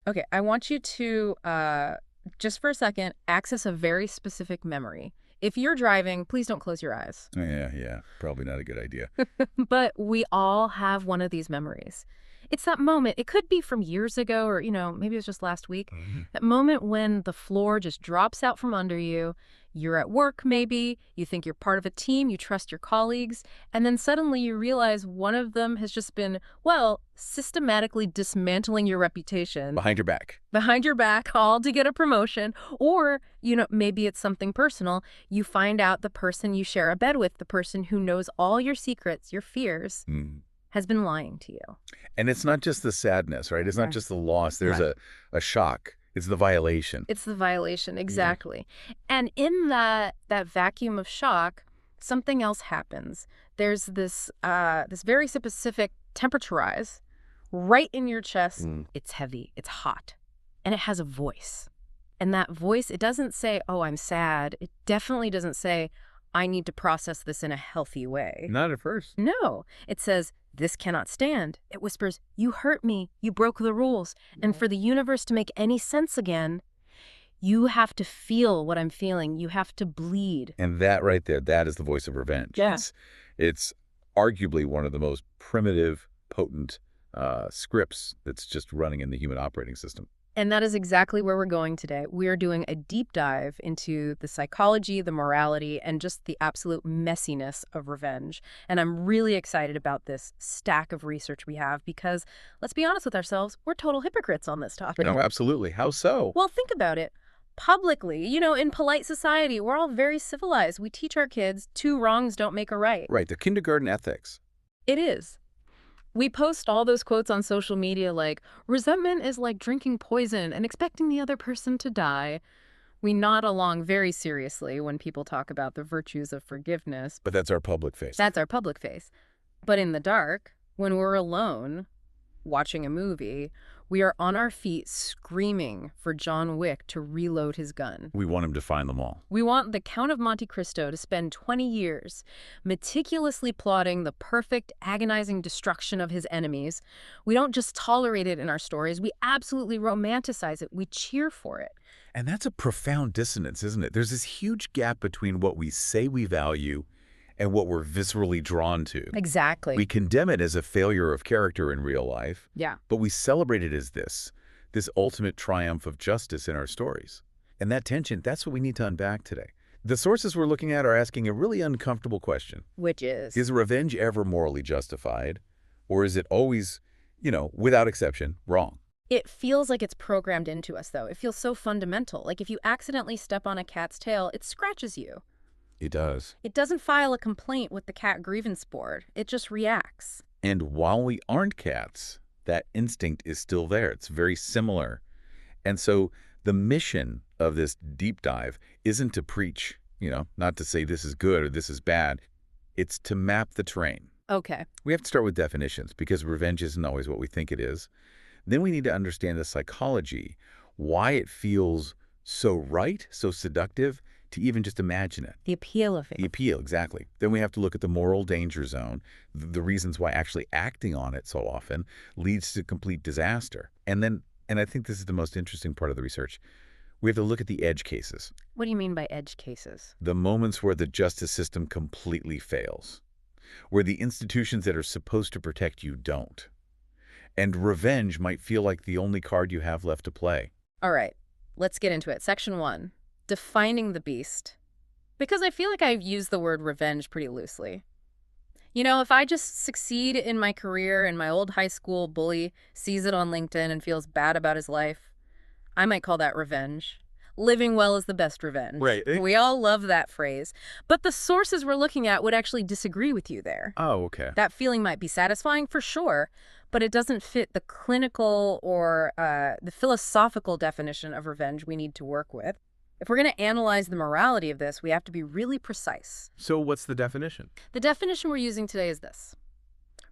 Okay, I want you to, just for a second, access a very specific memory. If you're driving, please don't close your eyes. Yeah, yeah. Probably not a good idea. But we all have one of these memories. It's that moment. It could be from years ago or, maybe it was just last week. Mhm. That moment when the floor just drops out from under you. You're at work, maybe. You think you're part of a team. You trust your colleagues. And then suddenly you realize one of them has just been, well, systematically dismantling your reputation Behind your back. behind your back, all to get a promotion. Or, maybe it's something personal. You find out the person you share a bed with, the person who knows all your secrets, your fears, Mm. has been lying to you. And it's not just the sadness, right? It's not Right. just the loss. There's Right. a shock. It's the violation. It's the violation, exactly. And in that vacuum of shock, something else happens. There's this very specific temperature rise right in your chest. Mm. It's heavy, it's hot, and it has a voice. And that voice, it doesn't say, "Oh, I'm sad." It definitely doesn't say, "I need to process this in a healthy way." Not at first. No, it says, "This cannot stand." It whispers, "You hurt me. You broke the rules. And for the universe to make any sense again, you have to feel what I'm feeling. You have to bleed." And that right there, that is the voice of revenge. Yeah. It's arguably one of the most primitive, potent scripts that's just running in the human operating system. And that is exactly where we're going today. We are doing a deep dive into the psychology, the morality, and just the absolute messiness of revenge. And I'm really excited about this stack of research we have because, let's be honest with ourselves, we're total hypocrites on this topic. No, absolutely. How so? Well, think about it. Publicly, in polite society, we're all very civilized. We teach our kids 2 wrongs don't make a right. Right, the kindergarten ethics. It is. We post all those quotes on social media like, resentment is like drinking poison and expecting the other person to die. We nod along very seriously when people talk about the virtues of forgiveness. But that's our public face. That's our public face. But in the dark, when we're alone, watching a movie, we are on our feet screaming for John Wick to reload his gun. We want him to find them all. We want the Count of Monte Cristo to spend 20 years meticulously plotting the perfect, agonizing destruction of his enemies. We don't just tolerate it in our stories, we absolutely romanticize it. We cheer for it. And that's a profound dissonance, isn't it? There's this huge gap between what we say we value and what we're viscerally drawn to. Exactly. We condemn it as a failure of character in real life, Yeah. but we celebrate it as this ultimate triumph of justice in our stories. And that tension, that's what we need to unpack today. The sources we're looking at are asking a really uncomfortable question. Which is? Is revenge ever morally justified? Or is it always, without exception, wrong? It feels like it's programmed into us, though. It feels so fundamental. Like if you accidentally step on a cat's tail, it scratches you. It does. It doesn't file a complaint with the cat grievance board. It just reacts. And while we aren't cats, that instinct is still there. It's very similar. And so the mission of this deep dive isn't to preach, not to say this is good or this is bad. It's to map the terrain. Okay. We have to start with definitions because revenge isn't always what we think it is. Then we need to understand the psychology, why it feels so right, so seductive, to even just imagine it. The appeal of it. The appeal, exactly. Then we have to look at the moral danger zone, the reasons why actually acting on it so often leads to complete disaster. And I think this is the most interesting part of the research, we have to look at the edge cases, What do you mean by edge cases? the moments where the justice system completely fails, where the institutions that are supposed to protect you don't. And revenge might feel like the only card you have left to play. All right, let's get into it. Section 1, defining the beast. Because I feel like I've used the word revenge pretty loosely. If I just succeed in my career and my old high school bully sees it on LinkedIn and feels bad about his life, I might call that revenge. Living well is the best revenge. Right. We all love that phrase. But the sources we're looking at would actually disagree with you there. Oh, okay. That feeling might be satisfying for sure, but it doesn't fit the clinical or the philosophical definition of revenge we need to work with. If we're going to analyze the morality of this, we have to be really precise. So what's the definition? The definition we're using today is this.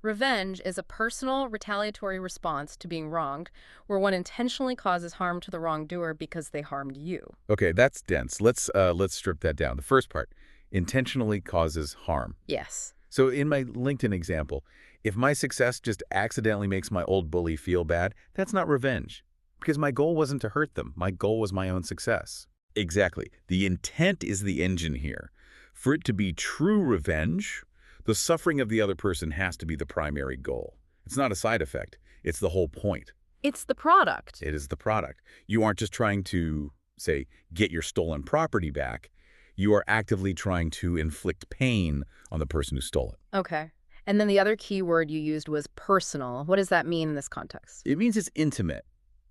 Revenge is a personal retaliatory response to being wronged, where one intentionally causes harm to the wrongdoer because they harmed you. Okay, that's dense. Let's strip that down. The first part, intentionally causes harm. Yes. So in my LinkedIn example, if my success just accidentally makes my old bully feel bad, that's not revenge. Because my goal wasn't to hurt them. My goal was my own success. Exactly. The intent is the engine here. For it to be true revenge, the suffering of the other person has to be the primary goal. It's not a side effect. It's the whole point. It's the product. It is the product. You aren't just trying to, say, get your stolen property back. You are actively trying to inflict pain on the person who stole it. Okay. And then the other key word you used was personal. What does that mean in this context? It means it's intimate.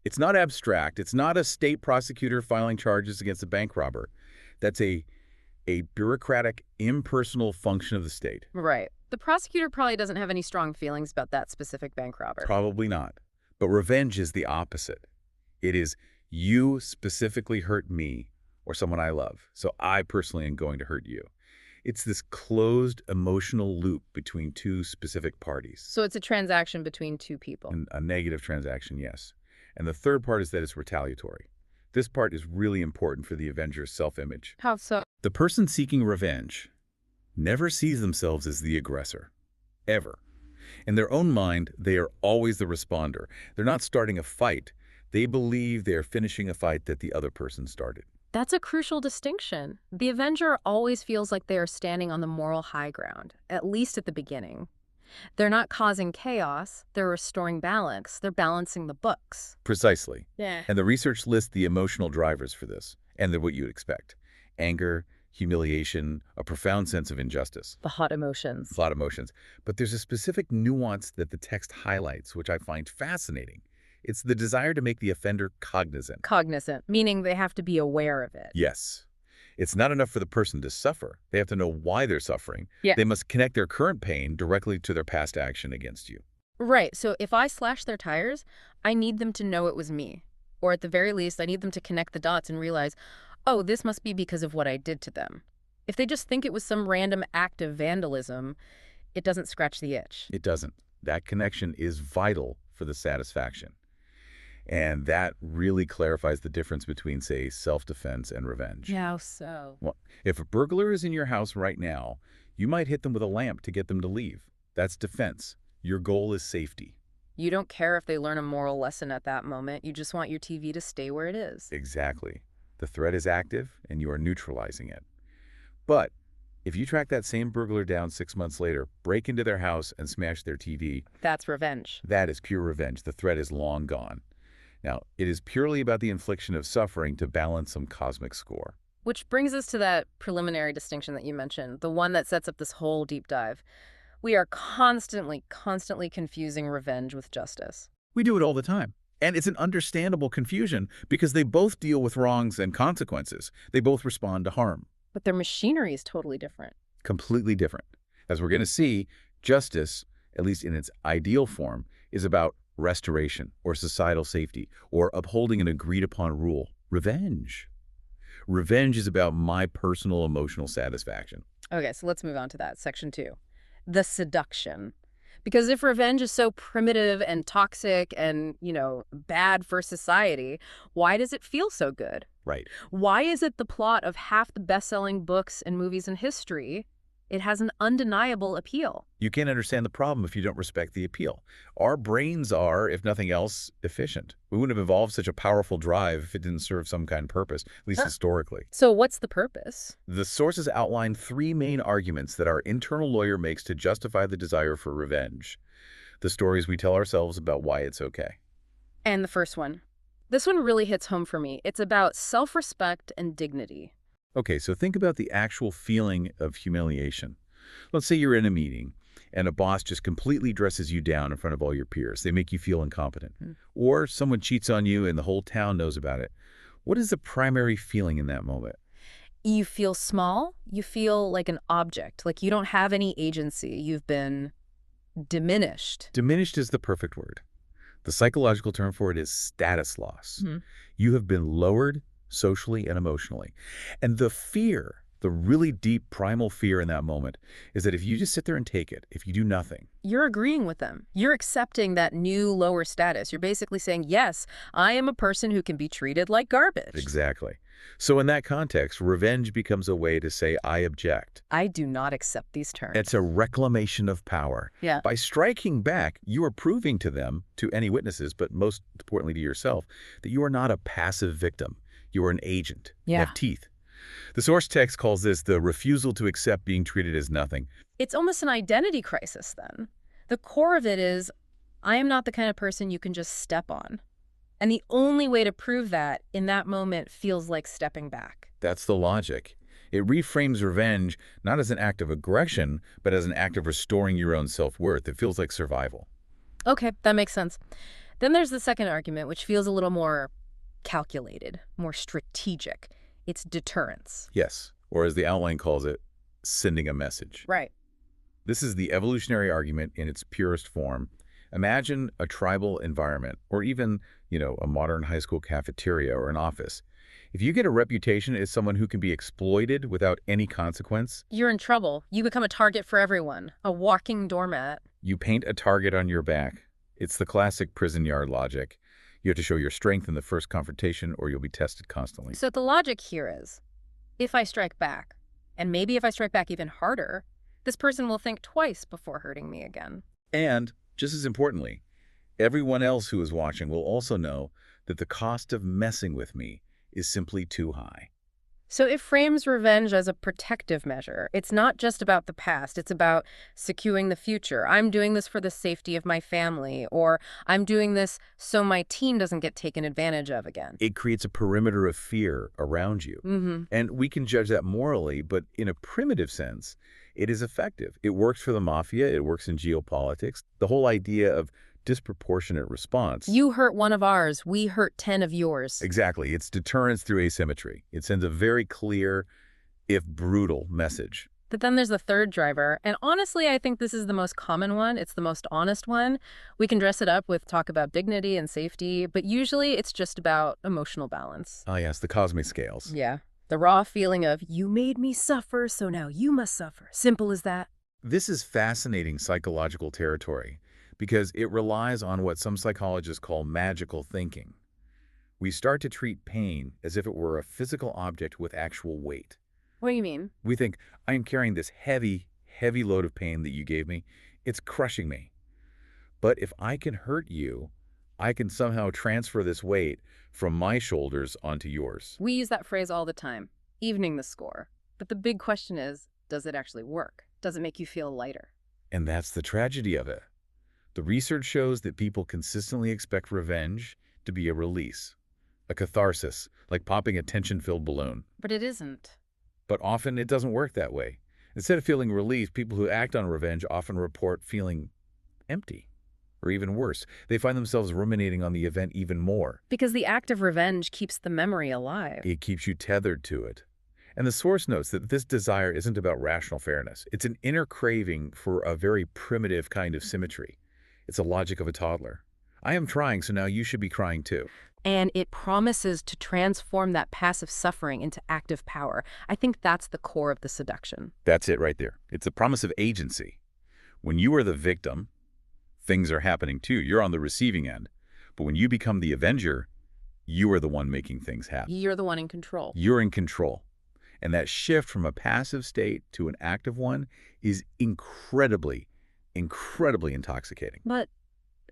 It's not abstract. It's not a state prosecutor filing charges against a bank robber. That's a bureaucratic, impersonal function of the state. Right. The prosecutor probably doesn't have any strong feelings about that specific bank robber. Probably not. But revenge is the opposite. It is, you specifically hurt me or someone I love, so I personally am going to hurt you. It's this closed emotional loop between two specific parties. So it's a transaction between two people. And a negative transaction, yes. And the third part is that it's retaliatory. This part is really important for the Avenger's self-image. How so? The person seeking revenge never sees themselves as the aggressor, ever. In their own mind, they are always the responder. They're not starting a fight. They believe they are finishing a fight that the other person started. That's a crucial distinction. The Avenger always feels like they are standing on the moral high ground, at least at the beginning. They're not causing chaos, they're restoring balance, they're balancing the books. Precisely. Yeah. And the research lists the emotional drivers for this, and they're what you'd expect. Anger, humiliation, a profound sense of injustice. The hot emotions. A lot of emotions. But there's a specific nuance that the text highlights, which I find fascinating. It's the desire to make the offender cognizant. Cognizant, meaning they have to be aware of it. Yes. It's not enough for the person to suffer. They have to know why they're suffering. Yeah. They must connect their current pain directly to their past action against you. Right, so if I slash their tires, I need them to know it was me. Or at the very least, I need them to connect the dots and realize, oh, this must be because of what I did to them. If they just think it was some random act of vandalism, it doesn't scratch the itch. It doesn't. That connection is vital for the satisfaction. And that really clarifies the difference between, say, self-defense and revenge. Yeah, how so? Well, if a burglar is in your house right now, you might hit them with a lamp to get them to leave. That's defense. Your goal is safety. You don't care if they learn a moral lesson at that moment. You just want your TV to stay where it is. Exactly. The threat is active, and you are neutralizing it. But if you track that same burglar down 6 months later, break into their house, and smash their TV, That's revenge. that is pure revenge. The threat is long gone. Now, it is purely about the infliction of suffering to balance some cosmic score. Which brings us to that preliminary distinction that you mentioned, the one that sets up this whole deep dive. We are constantly confusing revenge with justice. We do it all the time. And it's an understandable confusion because they both deal with wrongs and consequences. They both respond to harm. But their machinery is totally different. Completely different. As we're going to see, justice, at least in its ideal form, is about restoration or societal safety or upholding an agreed-upon rule. Revenge. Revenge is about my personal emotional satisfaction. Okay, so let's move on to that. Section 2. The seduction. Because if revenge is so primitive and toxic and, bad for society, why does it feel so good? Right. Why is it the plot of half the best-selling books and movies in history? It has an undeniable appeal. You can't understand the problem if you don't respect the appeal. Our brains are, if nothing else, efficient. We wouldn't have evolved such a powerful drive if it didn't serve some kind of purpose, at least historically. So what's the purpose? The sources outline 3 main arguments that our internal lawyer makes to justify the desire for revenge. The stories we tell ourselves about why it's okay. And the first one. This one really hits home for me. It's about self-respect and dignity. Okay, so think about the actual feeling of humiliation. Let's say you're in a meeting and a boss just completely dresses you down in front of all your peers. They make you feel incompetent. Or someone cheats on you and the whole town knows about it. What is the primary feeling in that moment? You feel small. You feel like an object, like you don't have any agency. You've been diminished. Diminished is the perfect word. The psychological term for it is status loss. You have been lowered socially and emotionally. And the The really deep primal fear in that moment is that if you just sit there and take it, if you do nothing. You're agreeing with them. You're accepting that new lower status. You're basically saying, yes, I am a person who can be treated like garbage. Exactly. So in that context, revenge becomes a way to say, I object. I do not accept these It's terms. a reclamation of power. Yeah. By striking back, you are proving to them, to any witnesses, but most importantly to yourself, that you are not a passive victim. You are an agent. You Yeah. have teeth. The source text calls this the refusal to accept being treated as nothing. It's almost an identity crisis then. The core of it is, I am not the kind of person you can just step on. And the only way to prove that in that moment feels like stepping back. That's the logic. It reframes revenge not as an act of aggression, but as an act of restoring your own self-worth. It feels like survival. Okay, that makes sense. Then there's the second argument, which feels a little more calculated, more strategic. It's deterrence. Yes, or as the outline calls it, sending a message. Right. This is the evolutionary argument in its purest form. Imagine a tribal environment, or even, a modern high school cafeteria or an office. If you get a reputation as someone who can be exploited without any consequence, You're in trouble. You become a target for everyone, a walking doormat. you paint a target on your back. It's the classic prison yard logic. You have to show your strength in the first confrontation or you'll be tested constantly. So the logic here is, if I strike back, and maybe if I strike back even harder, this person will think twice before hurting me again. And, just as importantly, everyone else who is watching will also know that the cost of messing with me is simply too high. So it frames revenge as a protective measure. It's not just about the past. It's about securing the future. I'm doing this for the safety of my family, or I'm doing this so my team doesn't get taken advantage of again. It creates a perimeter of fear around you. Mm-hmm. And we can judge that morally, but in a primitive sense, it is effective. It works for the mafia. It works in geopolitics. The whole idea of disproportionate response. You hurt one of ours, we hurt 10 of yours. Exactly. It's deterrence through asymmetry. It sends a very clear, if brutal, message. But then there's the third driver, and honestly, I think this is the most common one. It's the most honest one. We can dress it up with talk about dignity and safety, but usually it's just about emotional balance. Ah, yes, the cosmic scales. Yeah. The raw feeling of, you made me suffer, so now you must suffer. Simple as that. This is fascinating psychological territory because it relies on what some psychologists call magical thinking. We start to treat pain as if it were a physical object with actual weight. What do you mean? We think, I am carrying this heavy, heavy load of pain that you gave me. It's crushing me. But if I can hurt you, I can somehow transfer this weight from my shoulders onto yours. We use that phrase all the time, evening the score. But the big question is, does it actually work? Does it make you feel lighter? And that's the tragedy of it. The research shows that people consistently expect revenge to be a release, a catharsis, like popping a tension-filled balloon. But it isn't. But often it doesn't work that way. Instead of feeling relief, people who act on revenge often report feeling empty. Or even worse, they find themselves ruminating on the event even more. Because the act of revenge keeps the memory alive. It keeps you tethered to it. And the source notes that this desire isn't about rational fairness. It's an inner craving for a very primitive kind of symmetry. It's the logic of a toddler. I am trying, so now you should be crying too. And it promises to transform that passive suffering into active power. I think that's the core of the seduction. That's it right there. It's a promise of agency. When you are the victim, things are happening too. You're on the receiving end. But when you become the avenger, you are the one making things happen. You're the one in control. You're in control. And that shift from a passive state to an active one is incredibly intoxicating. But,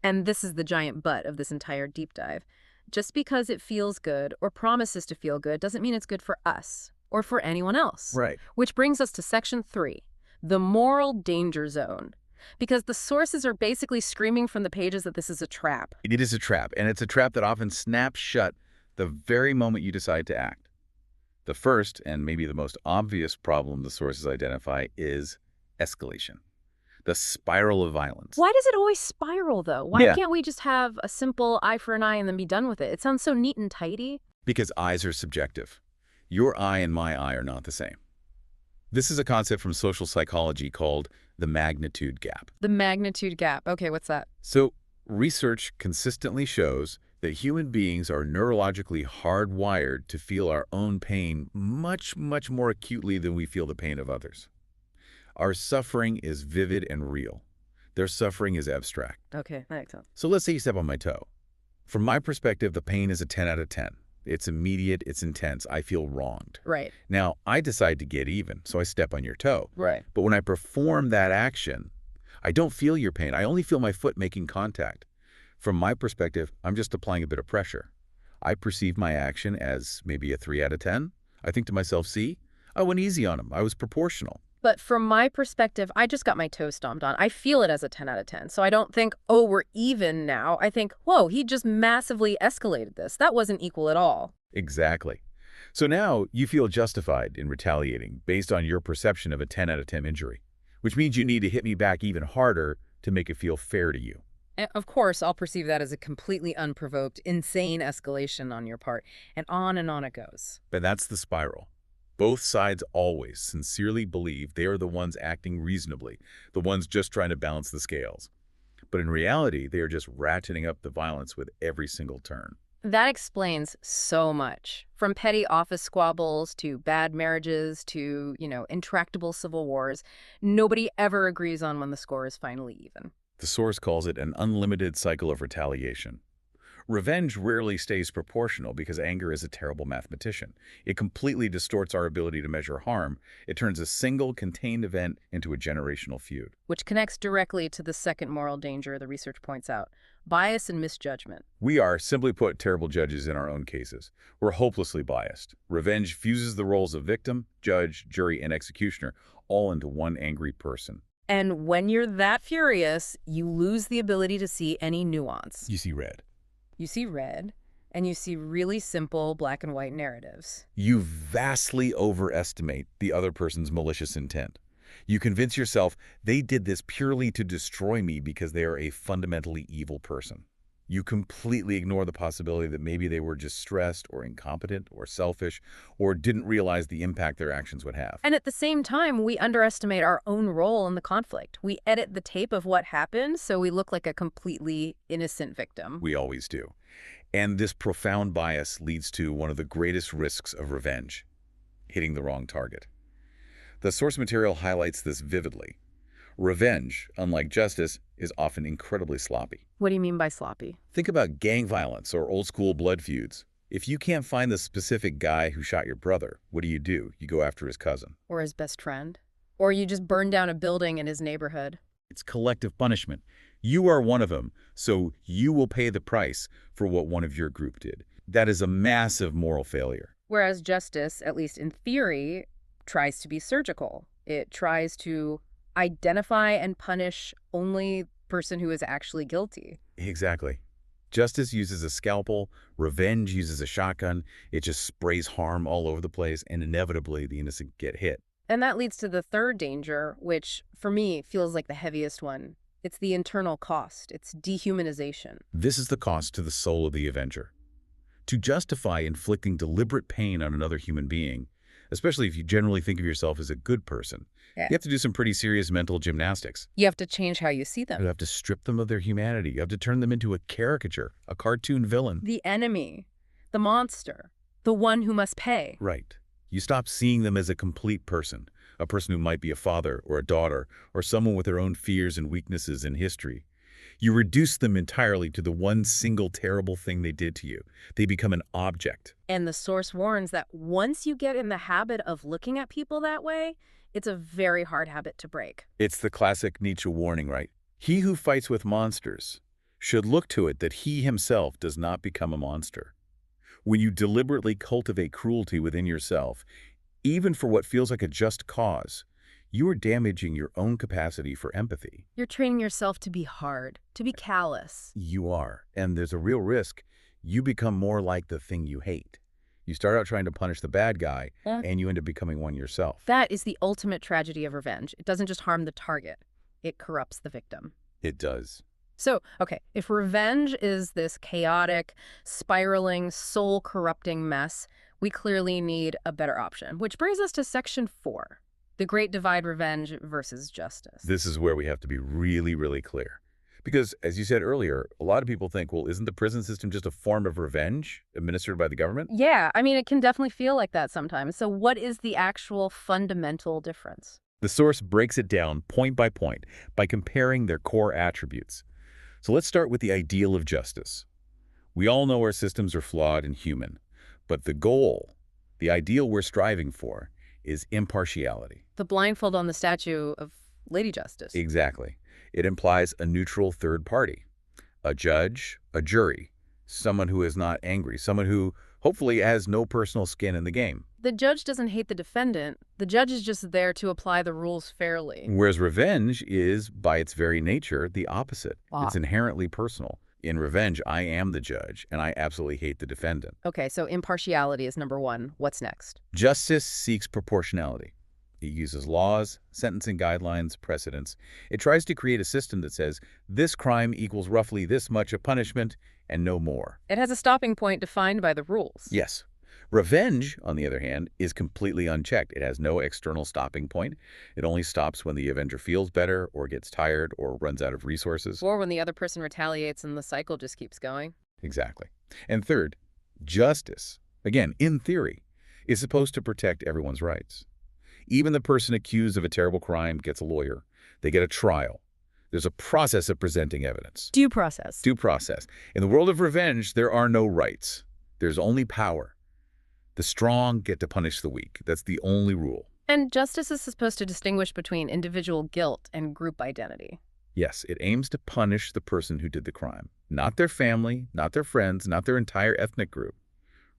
and this is the giant but of this entire deep dive, just because it feels good or promises to feel good doesn't mean it's good for us or for anyone else. Right. Which brings us to section 3, the moral danger zone. Because the sources are basically screaming from the pages that this is a trap. It is a trap, and it's a trap that often snaps shut the very moment you decide to act. The first, and maybe the most obvious problem the sources identify is escalation. The spiral of violence. Why does it always spiral, though? Why Yeah. can't we just have a simple eye for an eye and then be done with it? It sounds so neat and tidy. Because eyes are subjective. Your eye and my eye are not the same. This is a concept from social psychology called the magnitude gap. The magnitude gap. Okay, what's that? So, research consistently shows that human beings are neurologically hardwired to feel our own pain much, much more acutely than we feel the pain of others. Our suffering is vivid and real. Their suffering is abstract. Okay, that makes sense. So let's say you step on my toe. From my perspective, the pain is a 10 out of 10. It's immediate, it's intense, I feel wronged. Right. Now, I decide to get even, so I step on your toe. Right. But when I perform that action, I don't feel your pain. I only feel my foot making contact. From my perspective, I'm just applying a bit of pressure. I perceive my action as maybe a 3 out of 10. I think to myself, see, I went easy on him. I was proportional. But from my perspective, I just got my toe stomped on. I feel it as a 10 out of 10. So I don't think, oh, we're even now. I think, whoa, he just massively escalated this. That wasn't equal at all. Exactly. So now you feel justified in retaliating based on your perception of a 10 out of 10 injury, which means you need to hit me back even harder to make it feel fair to you. And of course, I'll perceive that as a completely unprovoked, insane escalation on your part. And on it goes. But that's the spiral. Both sides always sincerely believe they are the ones acting reasonably, the ones just trying to balance the scales. But in reality, they are just ratcheting up the violence with every single turn. That explains so much. From petty office squabbles to bad marriages to, intractable civil wars, nobody ever agrees on when the score is finally even. The source calls it an unlimited cycle of retaliation. Revenge rarely stays proportional because anger is a terrible mathematician. It completely distorts our ability to measure harm. It turns a single contained event into a generational feud. Which connects directly to the second moral danger the research points out: bias and misjudgment. We are, simply put, terrible judges in our own cases. We're hopelessly biased. Revenge fuses the roles of victim, judge, jury, and executioner all into one angry person. And when you're that furious, you lose the ability to see any nuance. You see red. You see red, and you see really simple black and white narratives. You vastly overestimate the other person's malicious intent. You convince yourself they did this purely to destroy me because they are a fundamentally evil person. You completely ignore the possibility that maybe they were just stressed or incompetent or selfish or didn't realize the impact their actions would have. And at the same time, we underestimate our own role in the conflict. We edit the tape of what happened so we look like a completely innocent victim. We always do. And this profound bias leads to one of the greatest risks of revenge: hitting the wrong target. The source material highlights this vividly. Revenge, unlike justice, is often incredibly sloppy. What do you mean by sloppy? Think about gang violence or old-school blood feuds. If you can't find the specific guy who shot your brother, what do? You go after his cousin. Or his best friend? Or you just burn down a building in his neighborhood? It's collective punishment. You are one of them, so you will pay the price for what one of your group did. That is a massive moral failure. Whereas justice, at least in theory, tries to be surgical. It tries to identify and punish only the person who is actually guilty. Exactly. Justice uses a scalpel, revenge uses a shotgun. It just sprays harm all over the place, and inevitably the innocent get hit. And that leads to the third danger, which, for me, feels like the heaviest one. It's the internal cost. It's dehumanization. This is the cost to the soul of the avenger. To justify inflicting deliberate pain on another human being, especially if you generally think of yourself as a good person, you have to do some pretty serious mental gymnastics. You have to change how you see them. You have to strip them of their humanity. You have to turn them into a caricature, a cartoon villain. The enemy, the monster, the one who must pay. Right. You stop seeing them as a complete person, a person who might be a father or a daughter or someone with their own fears and weaknesses and history. You reduce them entirely to the one single terrible thing they did to you. They become an object. And the source warns that once you get in the habit of looking at people that way, it's a very hard habit to break. It's the classic Nietzsche warning, right? He who fights with monsters should look to it that he himself does not become a monster. When you deliberately cultivate cruelty within yourself, even for what feels like a just cause, you are damaging your own capacity for empathy. You're training yourself to be hard, to be callous. You are. And there's a real risk you become more like the thing you hate. You start out trying to punish the bad guy, and you end up becoming one yourself. That is the ultimate tragedy of revenge. It doesn't just harm the target. It corrupts the victim. It does. So, okay, if revenge is this chaotic, spiraling, soul-corrupting mess, we clearly need a better option, which brings us to Section 4, the Great Divide: Revenge versus Justice. This is where we have to be really, really clear. Because, as you said earlier, a lot of people think, well, isn't the prison system just a form of revenge administered by the government? Yeah, I mean, it can definitely feel like that sometimes. So what is the actual fundamental difference? The source breaks it down point by comparing their core attributes. So let's start with the ideal of justice. We all know our systems are flawed and human, but the goal, the ideal we're striving for, is impartiality. The blindfold on the statue of Lady Justice. Exactly. It implies a neutral third party, a judge, a jury, someone who is not angry, someone who hopefully has no personal skin in the game. The judge doesn't hate the defendant. The judge is just there to apply the rules fairly. Whereas revenge is, by its very nature, the opposite. Wow. It's inherently personal. In revenge, I am the judge, and I absolutely hate the defendant. Okay, so impartiality is number one. What's next? Justice seeks proportionality. It uses laws, sentencing guidelines, precedents. It tries to create a system that says this crime equals roughly this much of punishment and no more. It has a stopping point defined by the rules. Yes. Revenge, on the other hand, is completely unchecked. It has no external stopping point. It only stops when the avenger feels better or gets tired or runs out of resources. Or when the other person retaliates and the cycle just keeps going. Exactly. And third, justice, again, in theory, is supposed to protect everyone's rights. Even the person accused of a terrible crime gets a lawyer. They get a trial. There's a process of presenting evidence. Due process. Due process. In the world of revenge, there are no rights. There's only power. The strong get to punish the weak. That's the only rule. And justice is supposed to distinguish between individual guilt and group identity. Yes, it aims to punish the person who did the crime, not their family, not their friends, not their entire ethnic group.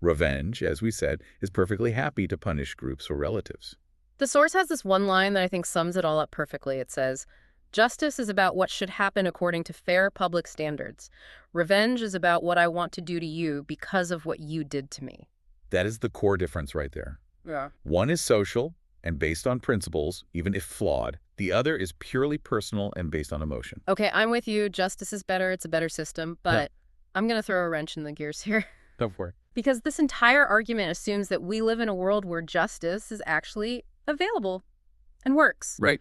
Revenge, as we said, is perfectly happy to punish groups or relatives. The source has this one line that I think sums it all up perfectly. It says, "Justice is about what should happen according to fair public standards. Revenge is about what I want to do to you because of what you did to me." That is the core difference right there. Yeah. One is social and based on principles, even if flawed. The other is purely personal and based on emotion. Okay, I'm with you. Justice is better. It's a better system. But I'm going to throw a wrench in the gears here. Go for it. Because this entire argument assumes that we live in a world where justice is actually available and works. Right.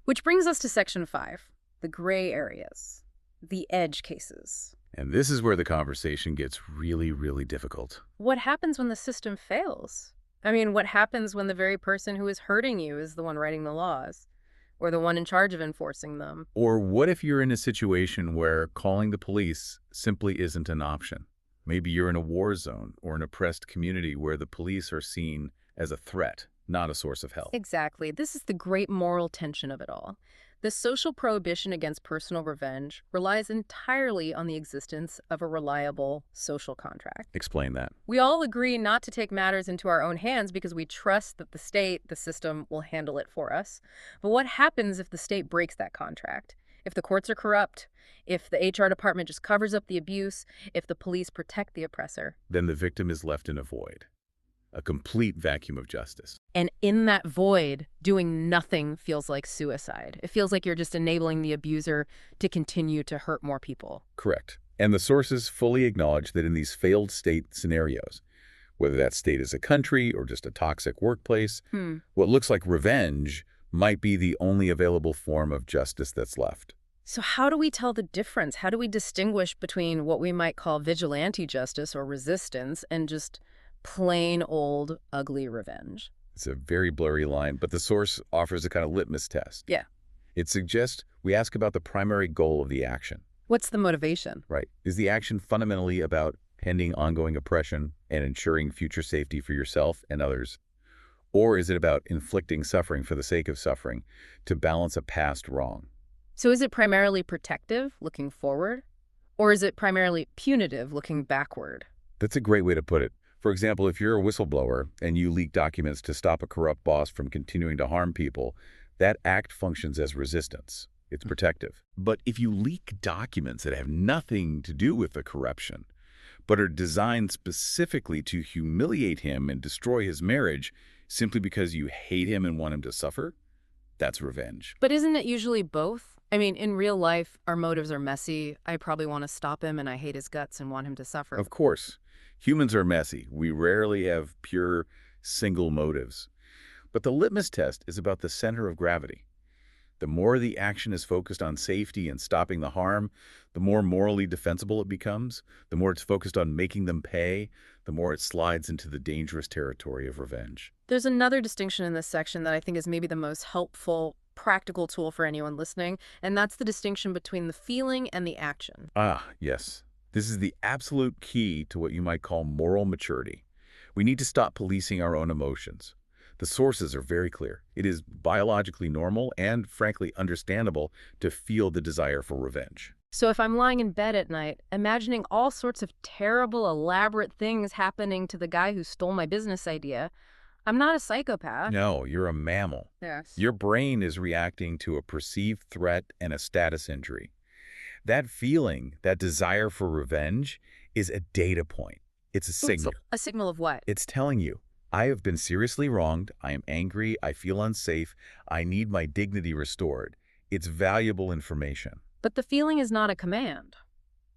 Which brings us to Section 5, the gray areas, the edge cases. And this is where the conversation gets really, really difficult. What happens when the system fails? I mean, what happens when the very person who is hurting you is the one writing the laws, or the one in charge of enforcing them? Or what if you're in a situation where calling the police simply isn't an option? Maybe you're in a war zone or an oppressed community where the police are seen as a threat, not a source of help. Exactly. This is the great moral tension of it all. The social prohibition against personal revenge relies entirely on the existence of a reliable social contract. Explain that. We all agree not to take matters into our own hands because we trust that the state, the system, will handle it for us. But what happens if the state breaks that contract? If the courts are corrupt? If the HR department just covers up the abuse? If the police protect the oppressor? Then the victim is left in a void, a complete vacuum of justice. And in that void, doing nothing feels like suicide. It feels like you're just enabling the abuser to continue to hurt more people. Correct. And the sources fully acknowledge that in these failed state scenarios, whether that state is a country or just a toxic workplace, what looks like revenge might be the only available form of justice that's left. So how do we tell the difference? How do we distinguish between what we might call vigilante justice or resistance and just plain old ugly revenge? It's a very blurry line, but the source offers a kind of litmus test. Yeah. It suggests we ask about the primary goal of the action. What's the motivation? Right. Is the action fundamentally about ending ongoing oppression and ensuring future safety for yourself and others? Or is it about inflicting suffering for the sake of suffering to balance a past wrong? So is it primarily protective, looking forward? Or is it primarily punitive, looking backward? That's a great way to put it. For example, if you're a whistleblower and you leak documents to stop a corrupt boss from continuing to harm people, that act functions as resistance. It's protective. But if you leak documents that have nothing to do with the corruption, but are designed specifically to humiliate him and destroy his marriage simply because you hate him and want him to suffer, that's revenge. But isn't it usually both? I mean, in real life, our motives are messy. I probably want to stop him and I hate his guts and want him to suffer. Of course. Humans are messy. We rarely have pure, single motives. But the litmus test is about the center of gravity. The more the action is focused on safety and stopping the harm, the more morally defensible it becomes. The more it's focused on making them pay, the more it slides into the dangerous territory of revenge. There's another distinction in this section that I think is maybe the most helpful, practical tool for anyone listening, and that's the distinction between the feeling and the action. Ah, yes. This is the absolute key to what you might call moral maturity. We need to stop policing our own emotions. The sources are very clear. It is biologically normal and, frankly, understandable to feel the desire for revenge. So if I'm lying in bed at night, imagining all sorts of terrible, elaborate things happening to the guy who stole my business idea, I'm not a psychopath. No, you're a mammal. Yes. Your brain is reacting to a perceived threat and a status injury. That feeling, that desire for revenge, is a data point. It's a signal. A signal of what? It's telling you, I have been seriously wronged, I am angry, I feel unsafe, I need my dignity restored. It's valuable information. But the feeling is not a command.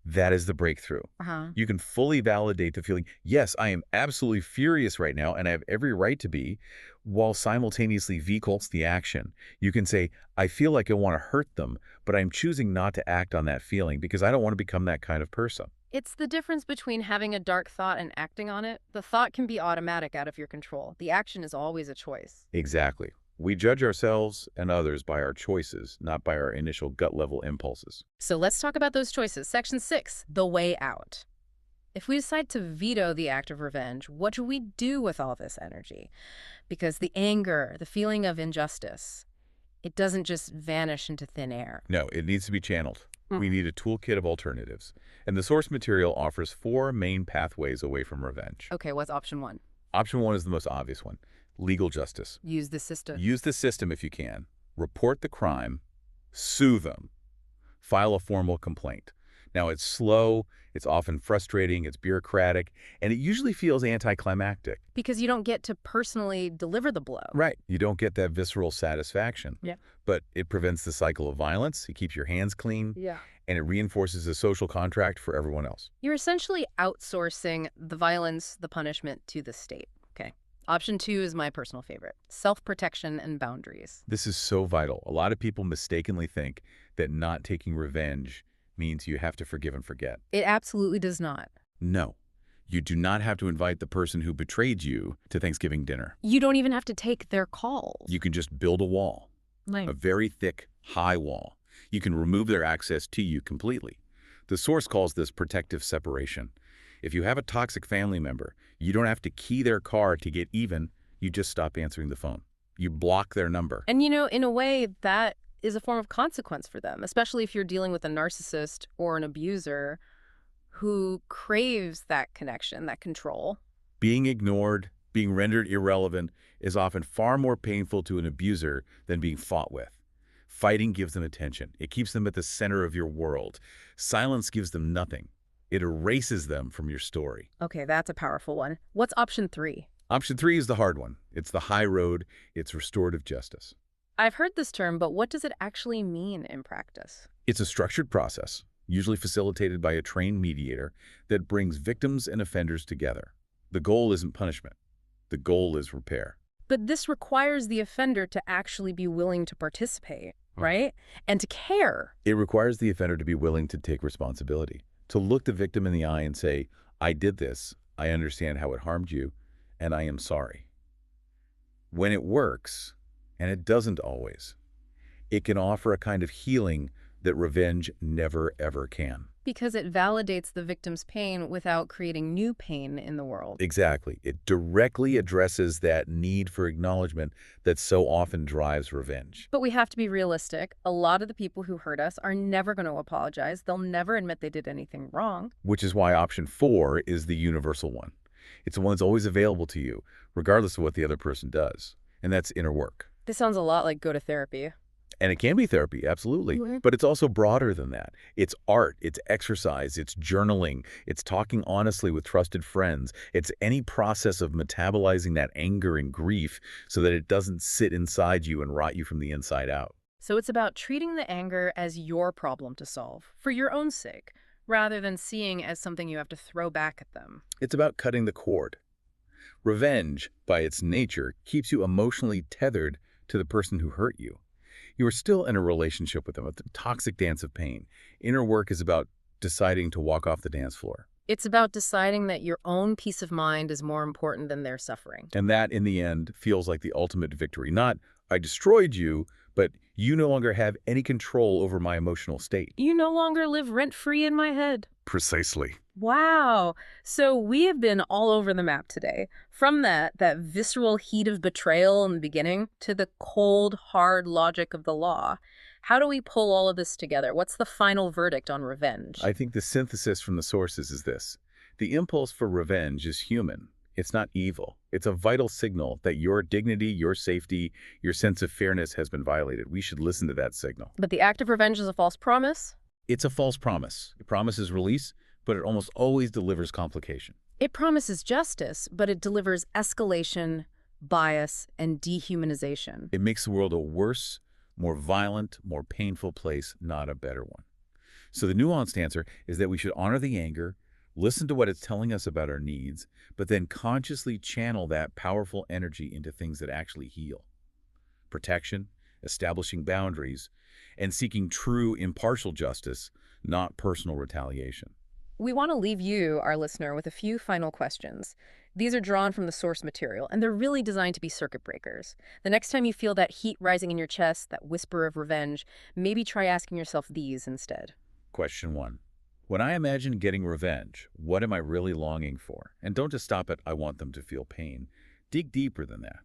That is the breakthrough. Uh-huh. You can fully validate the feeling, yes, I am absolutely furious right now and I have every right to be, while simultaneously vehicles the action. You can say, I feel like I want to hurt them, but I'm choosing not to act on that feeling because I don't want to become that kind of person. It's the difference between having a dark thought and acting on it. The thought can be automatic, out of your control. The action is always a choice. Exactly. We judge ourselves and others by our choices, not by our initial gut-level impulses. So let's talk about those choices. Section 6, the way out. If we decide to veto the act of revenge, what do we do with all this energy? Because the anger, the feeling of injustice, it doesn't just vanish into thin air. No, it needs to be channeled. We need a toolkit of alternatives. And the source material offers 4 main pathways away from revenge. Okay, what's option 1? Option 1 is the most obvious one. Legal justice. Use the system. Use the system if you can. Report the crime. Sue them. File a formal complaint. Now, it's slow, it's often frustrating, it's bureaucratic, and it usually feels anticlimactic. Because you don't get to personally deliver the blow. Right. You don't get that visceral satisfaction. Yeah. But it prevents the cycle of violence, it keeps your hands clean, Yeah. and it reinforces a social contract for everyone else. You're essentially outsourcing the violence, the punishment to the state. Okay. Option 2 is my personal favorite. Self-protection and boundaries. This is so vital. A lot of people mistakenly think that not taking revenge means you have to forgive and forget. It absolutely does not. No. You do not have to invite the person who betrayed you to Thanksgiving dinner. You don't even have to take their calls. You can just build a wall, a very thick, high wall. You can remove their access to you completely. The source calls this protective separation. If you have a toxic family member, you don't have to key their car to get even. You just stop answering the phone. You block their number. And, in a way, that is a form of consequence for them, especially if you're dealing with a narcissist or an abuser who craves that connection, that control. Being ignored, being rendered irrelevant is often far more painful to an abuser than being fought with. Fighting gives them attention. It keeps them at the center of your world. Silence gives them nothing. It erases them from your story. Okay, that's a powerful one. What's option 3? Option 3 is the hard one. It's the high road. It's restorative justice. I've heard this term, but what does it actually mean in practice? It's a structured process, usually facilitated by a trained mediator, that brings victims and offenders together. The goal isn't punishment. The goal is repair. But this requires the offender to actually be willing to participate, right? And to care. It requires the offender to be willing to take responsibility, to look the victim in the eye and say, I did this, I understand how it harmed you, and I am sorry. When it works, and it doesn't always, it can offer a kind of healing that revenge never, ever can. Because it validates the victim's pain without creating new pain in the world. Exactly. It directly addresses that need for acknowledgement that so often drives revenge. But we have to be realistic. A lot of the people who hurt us are never going to apologize. They'll never admit they did anything wrong. Which is why option 4 is the universal one. It's the one that's always available to you, regardless of what the other person does. And that's inner work. This sounds a lot like go to therapy. And it can be therapy, absolutely. Mhm. But it's also broader than that. It's art, it's exercise, it's journaling, it's talking honestly with trusted friends. It's any process of metabolizing that anger and grief so that it doesn't sit inside you and rot you from the inside out. So it's about treating the anger as your problem to solve, for your own sake, rather than seeing as something you have to throw back at them. It's about cutting the cord. Revenge, by its nature, keeps you emotionally tethered to the person who hurt you. You are still in a relationship with them, a toxic dance of pain. Inner work is about deciding to walk off the dance floor. It's about deciding that your own peace of mind is more important than their suffering. And that, in the end, feels like the ultimate victory. Not, I destroyed you, but you no longer have any control over my emotional state. You no longer live rent-free in my head. Precisely. Wow. So we have been all over the map today. From that visceral heat of betrayal in the beginning to the cold, hard logic of the law. How do we pull all of this together? What's the final verdict on revenge? I think the synthesis from the sources is this. The impulse for revenge is human. It's not evil. It's a vital signal that your dignity, your safety, your sense of fairness has been violated. We should listen to that signal. But the act of revenge is a false promise? It's a false promise. It promises release, but it almost always delivers complication. It promises justice, but it delivers escalation, bias, and dehumanization. It makes the world a worse, more violent, more painful place, not a better one. So the nuanced answer is that we should honor the anger, listen to what it's telling us about our needs, but then consciously channel that powerful energy into things that actually heal. Protection, establishing boundaries, and seeking true, impartial justice, not personal retaliation. We want to leave you, our listener, with a few final questions. These are drawn from the source material, and they're really designed to be circuit breakers. The next time you feel that heat rising in your chest, that whisper of revenge, maybe try asking yourself these instead. Question 1. When I imagine getting revenge, what am I really longing for? And don't just stop at, I want them to feel pain. Dig deeper than that.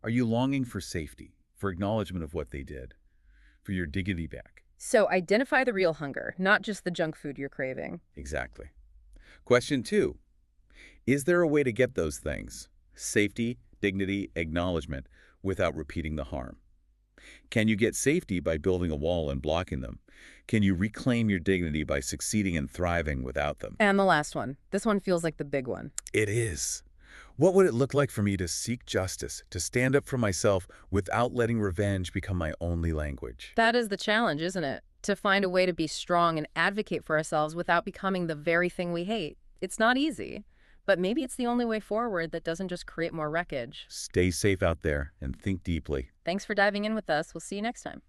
Are you longing for safety, for acknowledgement of what they did, for your dignity back? So identify the real hunger, not just the junk food you're craving. Exactly. Question 2. Is there a way to get those things, safety, dignity, acknowledgement, without repeating the harm? Can you get safety by building a wall and blocking them? Can you reclaim your dignity by succeeding and thriving without them? And the last one. This one feels like the big one. It is. What would it look like for me to seek justice, to stand up for myself without letting revenge become my only language? That is the challenge, isn't it? To find a way to be strong and advocate for ourselves without becoming the very thing we hate. It's not easy, but maybe it's the only way forward that doesn't just create more wreckage. Stay safe out there and think deeply. Thanks for diving in with us. We'll see you next time.